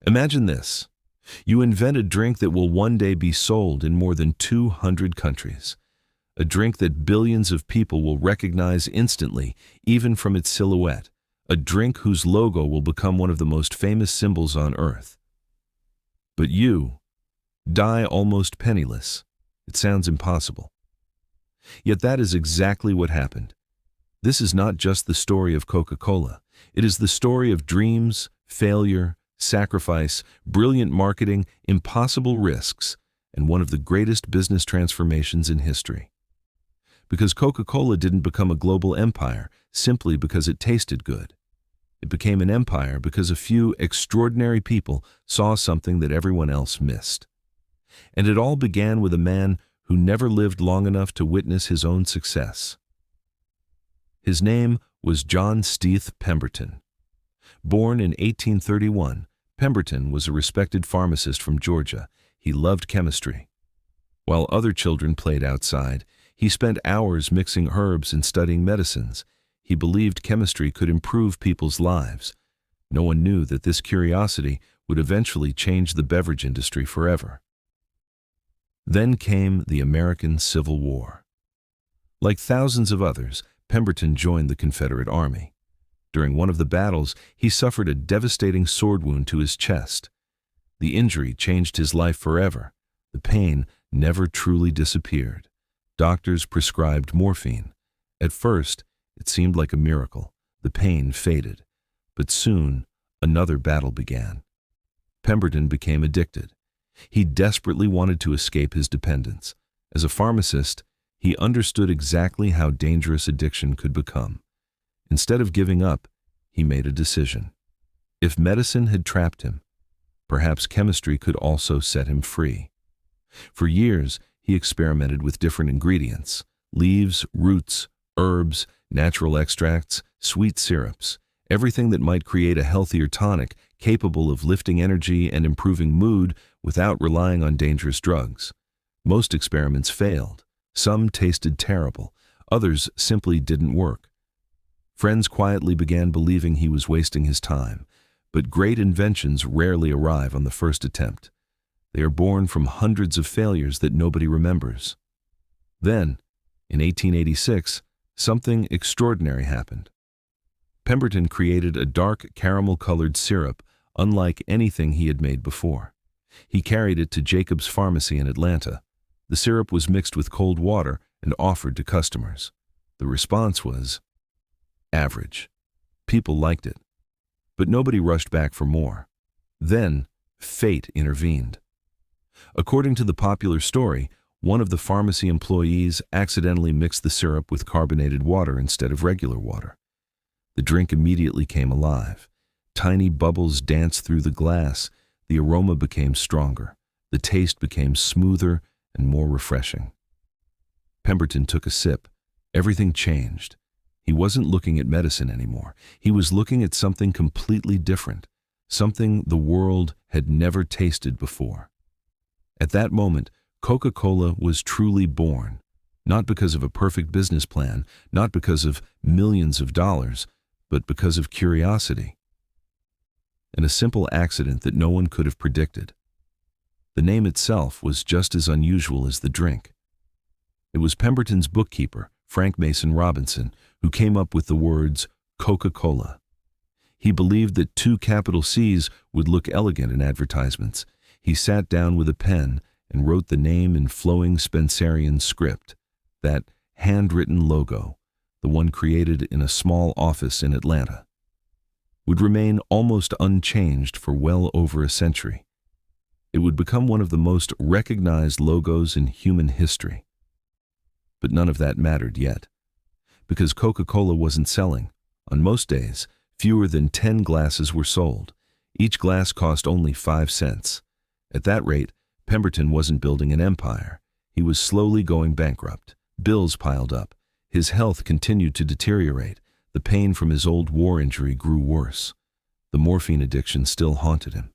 Imagine this. You invent a drink that will one day be sold in more than 200 countries. A drink that billions of people will recognize instantly, even from its silhouette. A drink whose logo will become one of the most famous symbols on Earth. But you die almost penniless. It sounds impossible. Yet that is exactly what happened. This is not just the story of Coca-Cola. It is the story of dreams, failure, sacrifice, brilliant marketing, impossible risks, and one of the greatest business transformations in history. Because Coca-Cola didn't become a global empire simply because it tasted good. It became an empire because a few extraordinary people saw something that everyone else missed. And it all began with a man who never lived long enough to witness his own success. His name was John Pemberton. Born in 1831, Pemberton was a respected pharmacist from Georgia. He loved chemistry. While other children played outside, he spent hours mixing herbs and studying medicines. He believed chemistry could improve people's lives. No one knew that this curiosity would eventually change the beverage industry forever. Then came the American Civil War. Like thousands of others, Pemberton joined the Confederate Army. During one of the battles, he suffered a devastating sword wound to his chest. The injury changed his life forever. The pain never truly disappeared. Doctors prescribed morphine. At first, it seemed like a miracle. The pain faded. But soon, another battle began. Pemberton became addicted. He desperately wanted to escape his dependence. As a pharmacist, he understood exactly how dangerous addiction could become. Instead of giving up, he made a decision. If medicine had trapped him, perhaps chemistry could also set him free. For years, he experimented with different ingredients: leaves, roots, herbs, natural extracts, sweet syrups, everything that might create a healthier tonic capable of lifting energy and improving mood without relying on dangerous drugs. Most experiments failed. Some tasted terrible. Others simply didn't work. Friends quietly began believing he was wasting his time. But great inventions rarely arrive on the first attempt. They are born from hundreds of failures that nobody remembers. Then, in 1886, something extraordinary happened. Pemberton created a dark caramel-colored syrup unlike anything he had made before. He carried it to Jacob's Pharmacy in Atlanta. The syrup was mixed with cold water and offered to customers. The response was average. People liked it. But nobody rushed back for more. Then, fate intervened. According to the popular story, one of the pharmacy employees accidentally mixed the syrup with carbonated water instead of regular water. The drink immediately came alive. Tiny bubbles danced through the glass. The aroma became stronger. The taste became smoother and more refreshing. Pemberton took a sip. Everything changed. He wasn't looking at medicine anymore. He was looking at something completely different, something the world had never tasted before. At that moment, Coca-Cola was truly born, not because of a perfect business plan, not because of millions of dollars, but because of curiosity. And a simple accident that no one could have predicted. The name itself was just as unusual as the drink. It was Pemberton's bookkeeper, Frank Mason Robinson, who came up with the words Coca-Cola. He believed that 2 capital C's would look elegant in advertisements. He sat down with a pen and wrote the name in flowing Spencerian script, that handwritten logo, the one created in a small office in Atlanta, would remain almost unchanged for well over a century. It would become one of the most recognized logos in human history. But none of that mattered yet, because Coca-Cola wasn't selling. On most days, fewer than 10 glasses were sold. Each glass cost only 5 cents. At that rate, Pemberton wasn't building an empire. He was slowly going bankrupt. Bills piled up. His health continued to deteriorate. The pain from his old war injury grew worse. The morphine addiction still haunted him.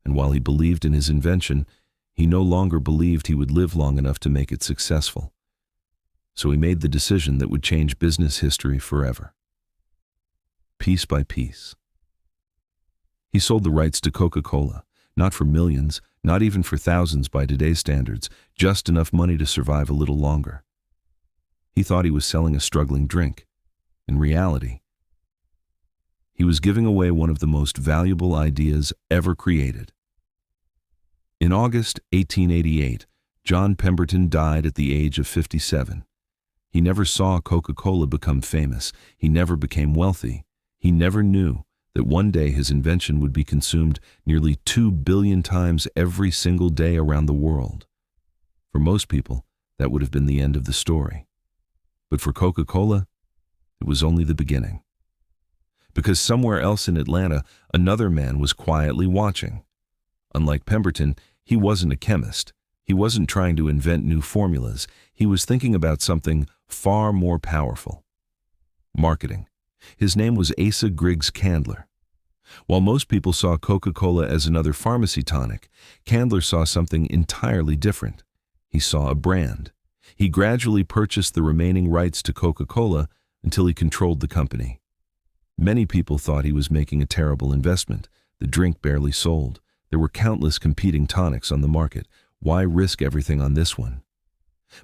And while he believed in his invention, he no longer believed he would live long enough to make it successful. So he made the decision that would change business history forever. Piece by piece, He sold the rights to Coca-Cola, not for millions, not even for thousands by today's standards, just enough money to survive a little longer. He thought he was selling a struggling drink. In reality, he was giving away one of the most valuable ideas ever created. In August 1888, John Pemberton died at the age of 57. He never saw Coca-Cola become famous. He never became wealthy. He never knew that one day his invention would be consumed nearly 2 billion times every single day around the world. For most people, that would have been the end of the story. But for Coca-Cola, it was only the beginning. Because somewhere else in Atlanta, another man was quietly watching. Unlike Pemberton, he wasn't a chemist. He wasn't trying to invent new formulas. He was thinking about something far more powerful: marketing. His name was Asa Candler. While most people saw Coca-Cola as another pharmacy tonic, Candler saw something entirely different. He saw a brand. He gradually purchased the remaining rights to Coca-Cola until he controlled the company. Many people thought he was making a terrible investment. The drink barely sold. There were countless competing tonics on the market. Why risk everything on this one?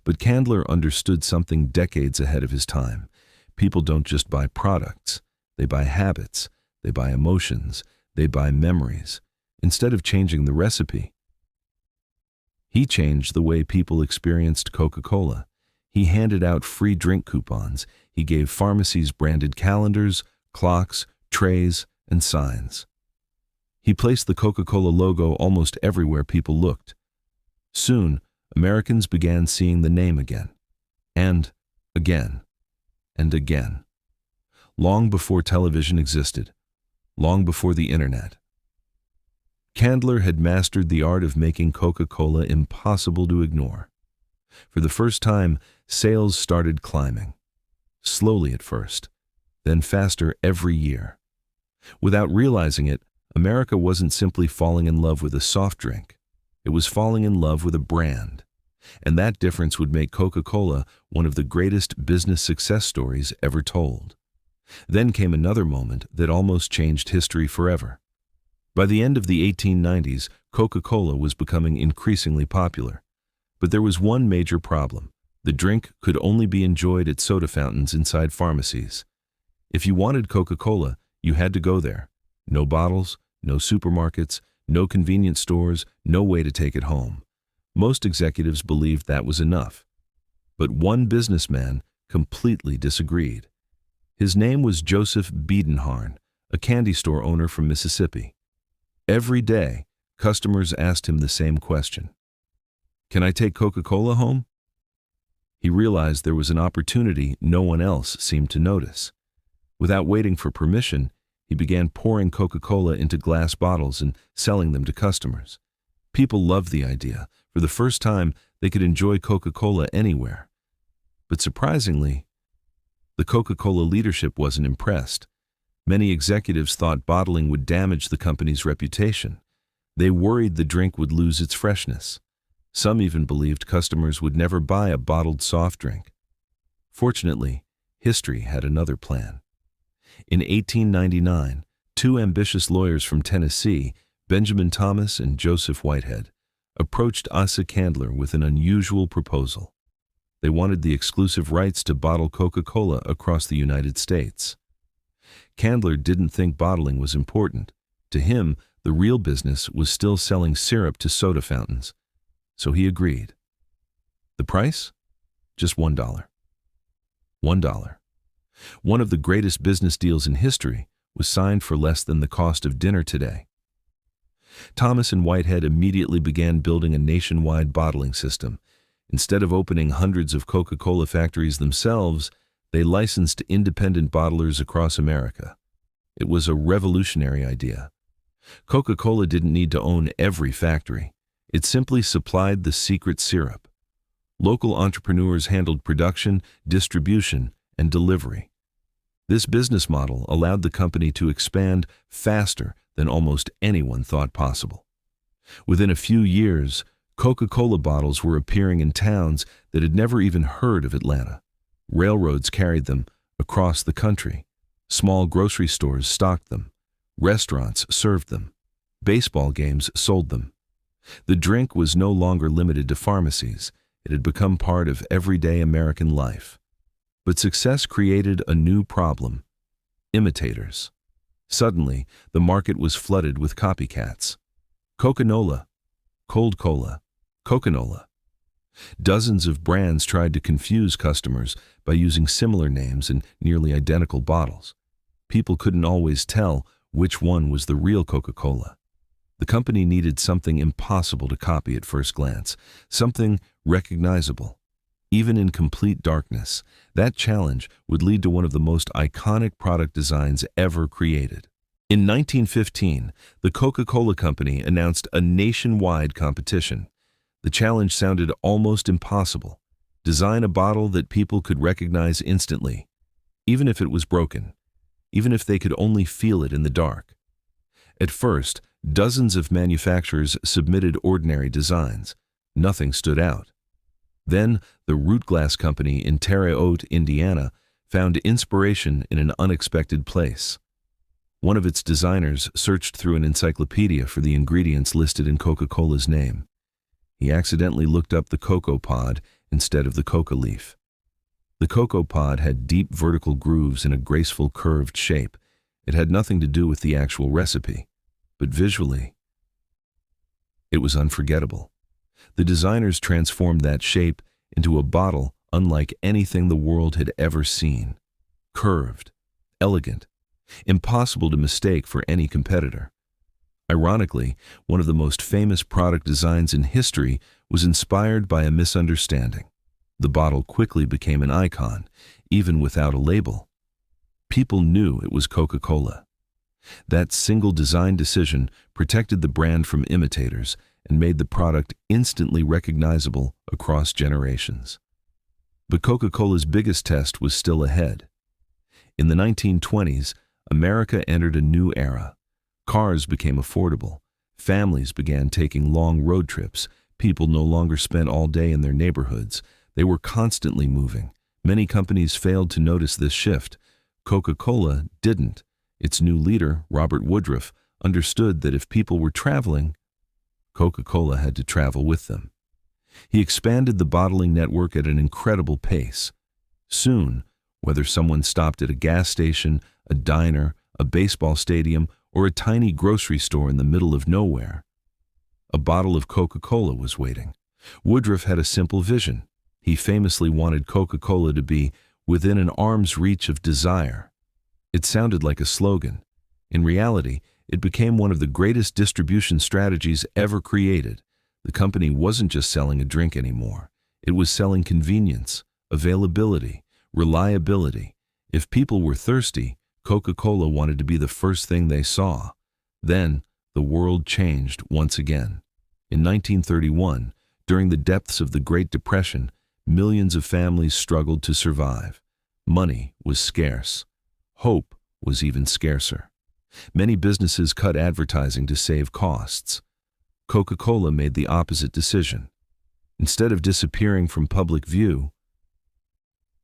But Candler understood something decades ahead of his time. People don't just buy products. They buy habits. They buy emotions. They buy memories. Instead of changing the recipe, he changed the way people experienced Coca-Cola. He handed out free drink coupons. He gave pharmacies branded calendars, clocks, trays, and signs. He placed the Coca-Cola logo almost everywhere people looked. Soon, Americans began seeing the name again, and again, and again. Long before television existed, long before the internet. Candler had mastered the art of making Coca-Cola impossible to ignore. For the first time, sales started climbing. Slowly at first, then faster every year. Without realizing it, America wasn't simply falling in love with a soft drink. It was falling in love with a brand. And that difference would make Coca-Cola one of the greatest business success stories ever told. Then came another moment that almost changed history forever. By the end of the 1890s, Coca-Cola was becoming increasingly popular. But there was one major problem. The drink could only be enjoyed at soda fountains inside pharmacies. If you wanted Coca-Cola, you had to go there. No bottles, no supermarkets, no convenience stores, no way to take it home. Most executives believed that was enough. But one businessman completely disagreed. His name was Joseph Biedenharn, a candy store owner from Mississippi. Every day, customers asked him the same question: "Can I take Coca-Cola home?" He realized there was an opportunity no one else seemed to notice. Without waiting for permission, he began pouring Coca-Cola into glass bottles and selling them to customers. People loved the idea. For the first time, they could enjoy Coca-Cola anywhere. But surprisingly, the Coca-Cola leadership wasn't impressed. Many executives thought bottling would damage the company's reputation. They worried the drink would lose its freshness. Some even believed customers would never buy a bottled soft drink. Fortunately, history had another plan. In 1899, two ambitious lawyers from Tennessee, Benjamin Thomas and Joseph Whitehead, approached Asa Candler with an unusual proposal. They wanted the exclusive rights to bottle Coca-Cola across the United States. Candler didn't think bottling was important. To him, the real business was still selling syrup to soda fountains. So he agreed. The price? Just $1. $1. One of the greatest business deals in history was signed for less than the cost of dinner today. Thomas and Whitehead immediately began building a nationwide bottling system. Instead of opening hundreds of Coca-Cola factories themselves, they licensed independent bottlers across America. It was a revolutionary idea. Coca-Cola didn't need to own every factory. It simply supplied the secret syrup. Local entrepreneurs handled production, distribution, and delivery. This business model allowed the company to expand faster than almost anyone thought possible. Within a few years, Coca-Cola bottles were appearing in towns that had never even heard of Atlanta. Railroads carried them across the country. Small grocery stores stocked them. Restaurants served them. Baseball games sold them. The drink was no longer limited to pharmacies. It had become part of everyday American life. But success created a new problem: imitators. Suddenly, the market was flooded with copycats. Coca-Cola, Cold Cola, Coca-Cola. Dozens of brands tried to confuse customers by using similar names and nearly identical bottles. People couldn't always tell which one was the real Coca-Cola. The company needed something impossible to copy at first glance, something recognizable. Even in complete darkness, that challenge would lead to one of the most iconic product designs ever created. In 1915, the Coca-Cola Company announced a nationwide competition. The challenge sounded almost impossible. Design a bottle that people could recognize instantly, even if it was broken, even if they could only feel it in the dark. At first, dozens of manufacturers submitted ordinary designs. Nothing stood out. Then, the Root Glass Company in Terre Haute, Indiana, found inspiration in an unexpected place. One of its designers searched through an encyclopedia for the ingredients listed in Coca-Cola's name. He accidentally looked up the cocoa pod instead of the coca leaf. The cocoa pod had deep vertical grooves in a graceful curved shape. It had nothing to do with the actual recipe, but visually, it was unforgettable. The designers transformed that shape into a bottle unlike anything the world had ever seen. Curved, elegant, impossible to mistake for any competitor. Ironically, one of the most famous product designs in history was inspired by a misunderstanding. The bottle quickly became an icon, even without a label. People knew it was Coca-Cola. That single design decision protected the brand from imitators and made the product instantly recognizable across generations. But Coca-Cola's biggest test was still ahead. In the 1920s, America entered a new era. Cars became affordable. Families began taking long road trips. People no longer spent all day in their neighborhoods. They were constantly moving. Many companies failed to notice this shift. Coca-Cola didn't. Its new leader, Robert Woodruff, understood that if people were traveling, Coca-Cola had to travel with them. He expanded the bottling network at an incredible pace. Soon, whether someone stopped at a gas station, a diner, a baseball stadium, or a tiny grocery store in the middle of nowhere, a bottle of Coca-Cola was waiting. Woodruff had a simple vision. He famously wanted Coca-Cola to be within an arm's reach of desire. It sounded like a slogan. In reality, it became one of the greatest distribution strategies ever created. The company wasn't just selling a drink anymore. It was selling convenience, availability, reliability. If people were thirsty, Coca-Cola wanted to be the first thing they saw. Then, the world changed once again. In 1931, during the depths of the Great Depression, millions of families struggled to survive. Money was scarce. Hope was even scarcer. Many businesses cut advertising to save costs. Coca-Cola made the opposite decision. Instead of disappearing from public view,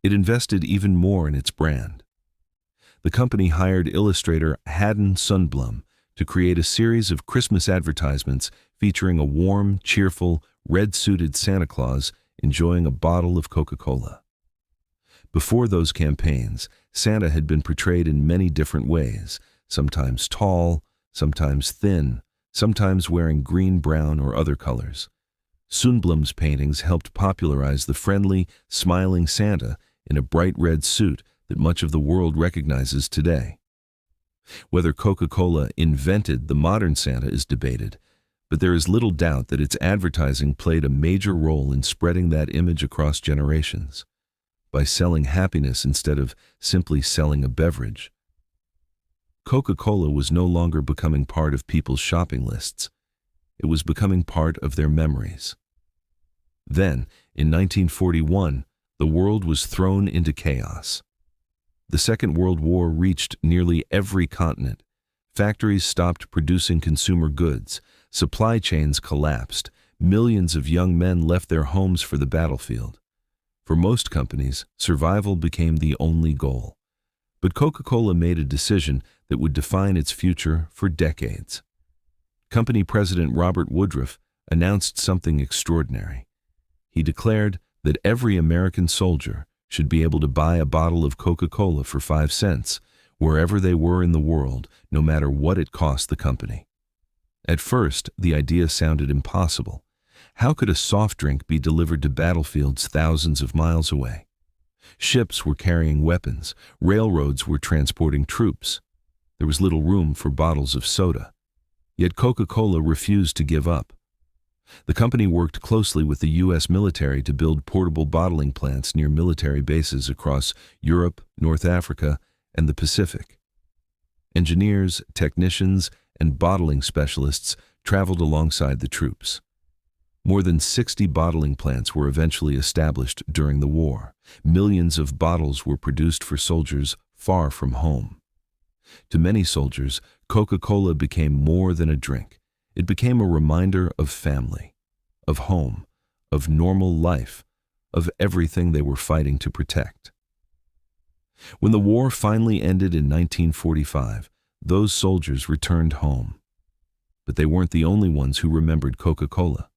it invested even more in its brand. The company hired illustrator Haddon Sundblom to create a series of Christmas advertisements featuring a warm, cheerful, red-suited Santa Claus enjoying a bottle of Coca-Cola. Before those campaigns, Santa had been portrayed in many different ways, sometimes tall, sometimes thin, sometimes wearing green, brown, or other colors. Sundblom's paintings helped popularize the friendly, smiling Santa in a bright red suit that much of the world recognizes today. Whether Coca-Cola invented the modern Santa is debated, but there is little doubt that its advertising played a major role in spreading that image across generations. By selling happiness instead of simply selling a beverage, Coca-Cola was no longer becoming part of people's shopping lists. It was becoming part of their memories. Then, in 1941, the world was thrown into chaos. The Second World War reached nearly every continent. Factories stopped producing consumer goods. Supply chains collapsed. Millions of young men left their homes for the battlefield. For most companies, survival became the only goal. But Coca-Cola made a decision that would define its future for decades. Company president Robert Woodruff announced something extraordinary. He declared that every American soldier should be able to buy a bottle of Coca-Cola for 5 cents, wherever they were in the world, no matter what it cost the company. At first, the idea sounded impossible. How could a soft drink be delivered to battlefields thousands of miles away? Ships were carrying weapons, railroads were transporting troops. There was little room for bottles of soda. Yet Coca-Cola refused to give up. The company worked closely with the U.S. military to build portable bottling plants near military bases across Europe, North Africa, and the Pacific. Engineers, technicians, and bottling specialists traveled alongside the troops. More than 60 bottling plants were eventually established during the war. Millions of bottles were produced for soldiers far from home. To many soldiers, Coca-Cola became more than a drink. It became a reminder of family, of home, of normal life, of everything they were fighting to protect. When the war finally ended in 1945, those soldiers returned home. But they weren't the only ones who remembered Coca-Cola.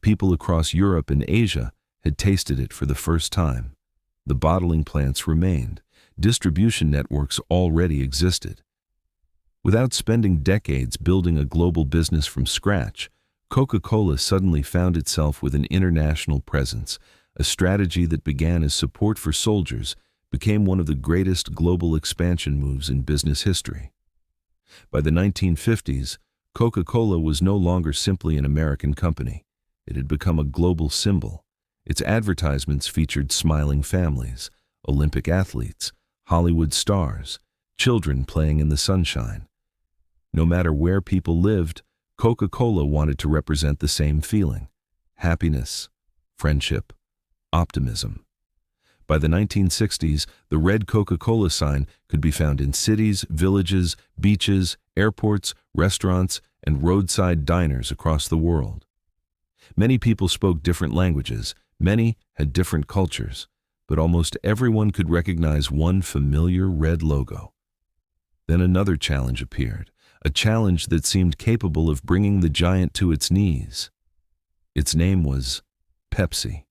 People across Europe and Asia had tasted it for the first time. The bottling plants remained. Distribution networks already existed. Without spending decades building a global business from scratch, Coca-Cola suddenly found itself with an international presence. A strategy that began as support for soldiers became one of the greatest global expansion moves in business history. By the 1950s, Coca-Cola was no longer simply an American company. It had become a global symbol. Its advertisements featured smiling families, Olympic athletes, Hollywood stars, children playing in the sunshine. No matter where people lived, Coca-Cola wanted to represent the same feeling: happiness, friendship, optimism. By the 1960s, the red Coca-Cola sign could be found in cities, villages, beaches, airports, restaurants, and roadside diners across the world. Many people spoke different languages, many had different cultures, but almost everyone could recognize one familiar red logo. Then another challenge appeared, a challenge that seemed capable of bringing the giant to its knees. Its name was Pepsi.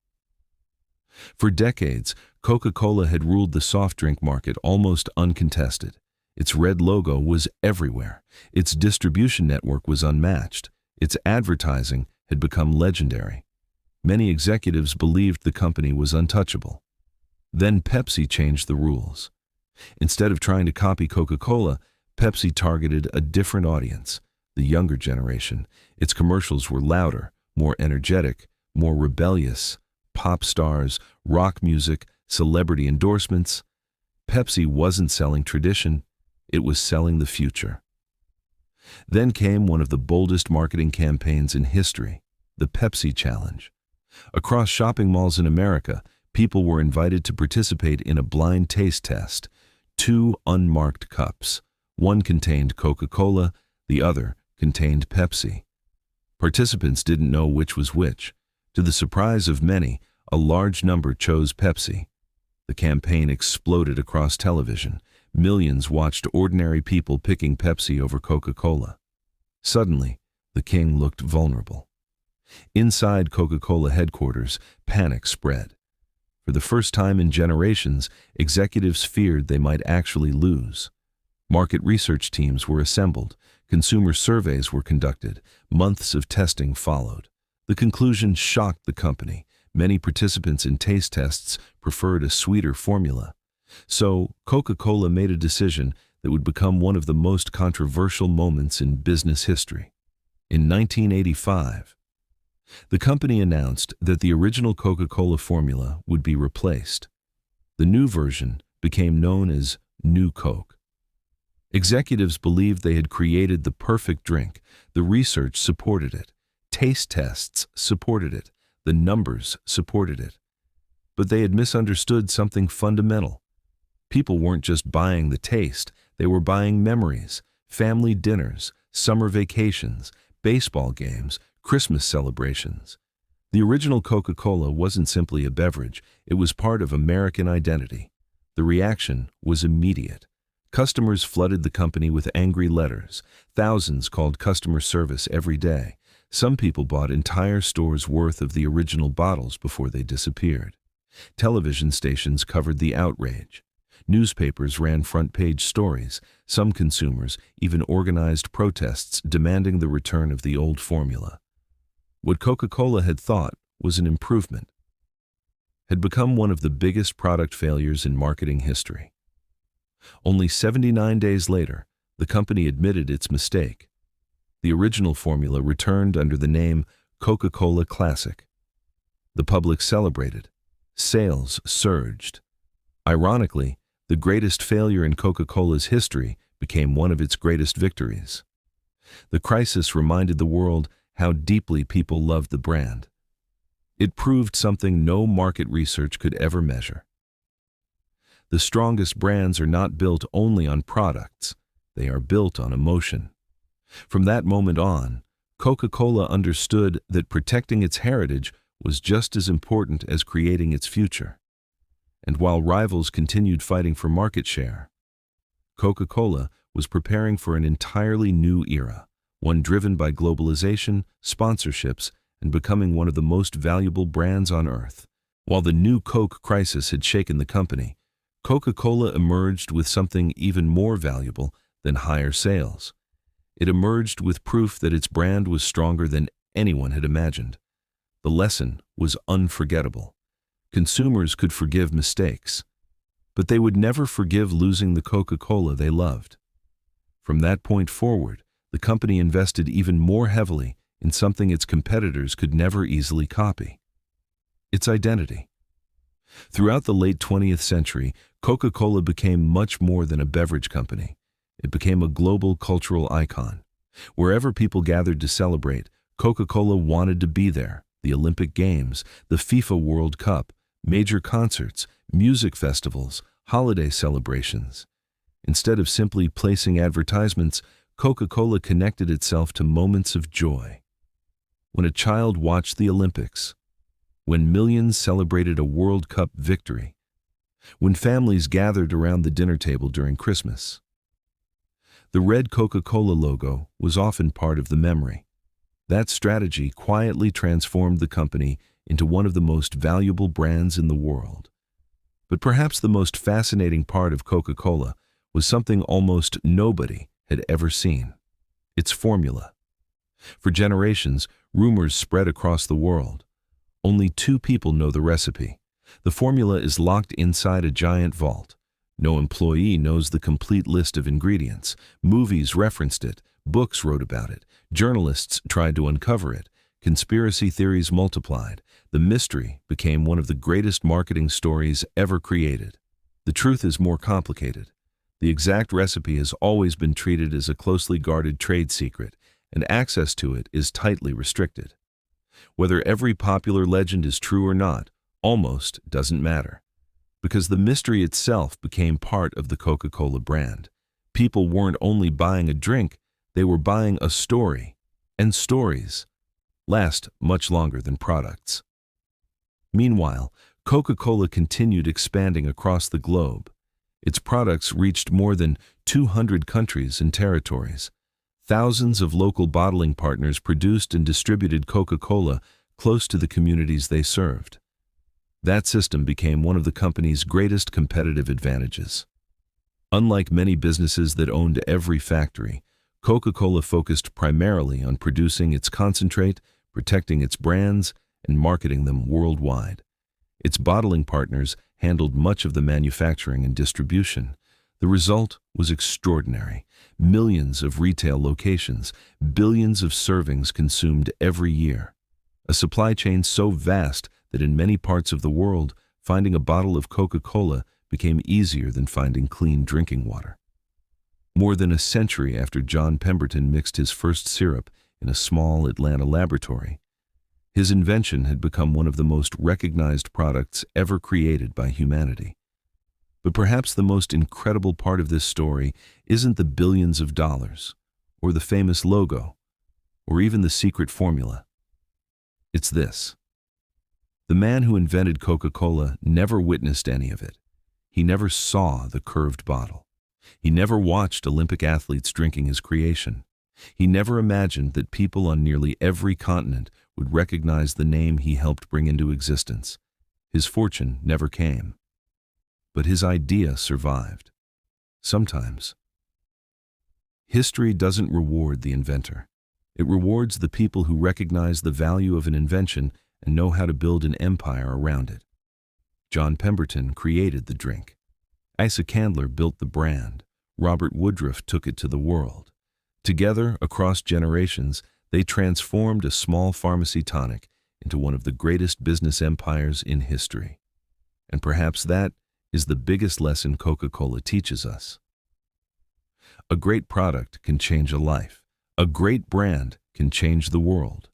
For decades, Coca-Cola had ruled the soft drink market almost uncontested. Its red logo was everywhere. Its distribution network was unmatched. Its advertising had become legendary. Many executives believed the company was untouchable. Then Pepsi changed the rules. Instead of trying to copy Coca-Cola, Pepsi targeted a different audience, the younger generation. Its commercials were louder, more energetic, more rebellious. Pop stars, rock music, celebrity endorsements. Pepsi wasn't selling tradition, it was selling the future. Then came one of the boldest marketing campaigns in history, the Pepsi Challenge. Across shopping malls in America, people were invited to participate in a blind taste test. 2 unmarked cups. One contained Coca-Cola, the other contained Pepsi. Participants didn't know which was which. To the surprise of many, a large number chose Pepsi. The campaign exploded across television. Millions watched ordinary people picking Pepsi over Coca-Cola. Suddenly, the king looked vulnerable. Inside Coca-Cola headquarters, panic spread. For the first time in generations, executives feared they might actually lose. Market research teams were assembled. Consumer surveys were conducted. Months of testing followed. The conclusion shocked the company. Many participants in taste tests preferred a sweeter formula. So, Coca-Cola made a decision that would become one of the most controversial moments in business history. In 1985, the company announced that the original Coca-Cola formula would be replaced. The new version became known as New Coke. Executives believed they had created the perfect drink. The research supported it. Taste tests supported it. The numbers supported it. But they had misunderstood something fundamental. People weren't just buying the taste, they were buying memories, family dinners, summer vacations, baseball games, Christmas celebrations. The original Coca-Cola wasn't simply a beverage, it was part of American identity. The reaction was immediate. Customers flooded the company with angry letters. Thousands called customer service every day. Some people bought entire stores' worth of the original bottles before they disappeared. Television stations covered the outrage. Newspapers ran front-page stories. Some consumers even organized protests demanding the return of the old formula. What Coca-Cola had thought was an improvement had become one of the biggest product failures in marketing history. Only 79 days later, the company admitted its mistake. The original formula returned under the name Coca-Cola Classic. The public celebrated. Sales surged. Ironically, the greatest failure in Coca-Cola's history became one of its greatest victories. The crisis reminded the world how deeply people loved the brand. It proved something no market research could ever measure. The strongest brands are not built only on products, they are built on emotion. From that moment on, Coca-Cola understood that protecting its heritage was just as important as creating its future. And while rivals continued fighting for market share, Coca-Cola was preparing for an entirely new era, one driven by globalization, sponsorships, and becoming one of the most valuable brands on earth. While the new Coke crisis had shaken the company, Coca-Cola emerged with something even more valuable than higher sales. It emerged with proof that its brand was stronger than anyone had imagined. The lesson was unforgettable. Consumers could forgive mistakes, but they would never forgive losing the Coca-Cola they loved. From that point forward, the company invested even more heavily in something its competitors could never easily copy: its identity. Throughout the late 20th century, Coca-Cola became much more than a beverage company. It became a global cultural icon. Wherever people gathered to celebrate, Coca-Cola wanted to be there. The Olympic Games, the FIFA World Cup, major concerts, music festivals, holiday celebrations. Instead of simply placing advertisements, Coca-Cola connected itself to moments of joy. When a child watched the Olympics, when millions celebrated a World Cup victory, when families gathered around the dinner table during Christmas. The red Coca-Cola logo was often part of the memory. That strategy quietly transformed the company into one of the most valuable brands in the world. But perhaps the most fascinating part of Coca-Cola was something almost nobody had ever seen: its formula. For generations, rumors spread across the world. Only 2 people know the recipe. The formula is locked inside a giant vault. No employee knows the complete list of ingredients. Movies referenced it, books wrote about it, journalists tried to uncover it, conspiracy theories multiplied. The mystery became one of the greatest marketing stories ever created. The truth is more complicated. The exact recipe has always been treated as a closely guarded trade secret, and access to it is tightly restricted. Whether every popular legend is true or not almost doesn't matter, because the mystery itself became part of the Coca-Cola brand. People weren't only buying a drink, they were buying a story, and stories last much longer than products. Meanwhile, Coca-Cola continued expanding across the globe. Its products reached more than 200 countries and territories. Thousands of local bottling partners produced and distributed Coca-Cola close to the communities they served. That system became one of the company's greatest competitive advantages. Unlike many businesses that owned every factory, Coca-Cola focused primarily on producing its concentrate, protecting its brands, and marketing them worldwide. Its bottling partners handled much of the manufacturing and distribution. The result was extraordinary. Millions of retail locations, billions of servings consumed every year. A supply chain so vast that in many parts of the world, finding a bottle of Coca-Cola became easier than finding clean drinking water. More than a century after John Pemberton mixed his first syrup in a small Atlanta laboratory, his invention had become one of the most recognized products ever created by humanity. But perhaps the most incredible part of this story isn't the billions of dollars, or the famous logo, or even the secret formula. It's this. The man who invented Coca-Cola never witnessed any of it. He never saw the curved bottle. He never watched Olympic athletes drinking his creation. He never imagined that people on nearly every continent would recognize the name he helped bring into existence. His fortune never came. But his idea survived. Sometimes. History doesn't reward the inventor. It rewards the people who recognize the value of an invention and know how to build an empire around it. John Pemberton created the drink. Asa Candler built the brand. Robert Woodruff took it to the world. Together, across generations, they transformed a small pharmacy tonic into one of the greatest business empires in history. And perhaps that is the biggest lesson Coca-Cola teaches us. A great product can change a life. A great brand can change the world.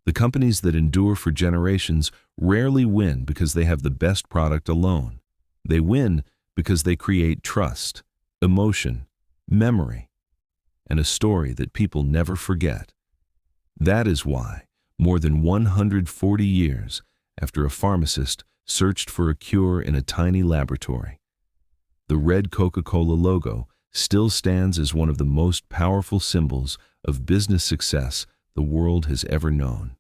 The companies that endure for generations rarely win because they have the best product alone. They win because they create trust, emotion, memory, and a story that people never forget. That is why, more than 140 years after a pharmacist searched for a cure in a tiny laboratory, the red Coca-Cola logo still stands as one of the most powerful symbols of business success the world has ever known.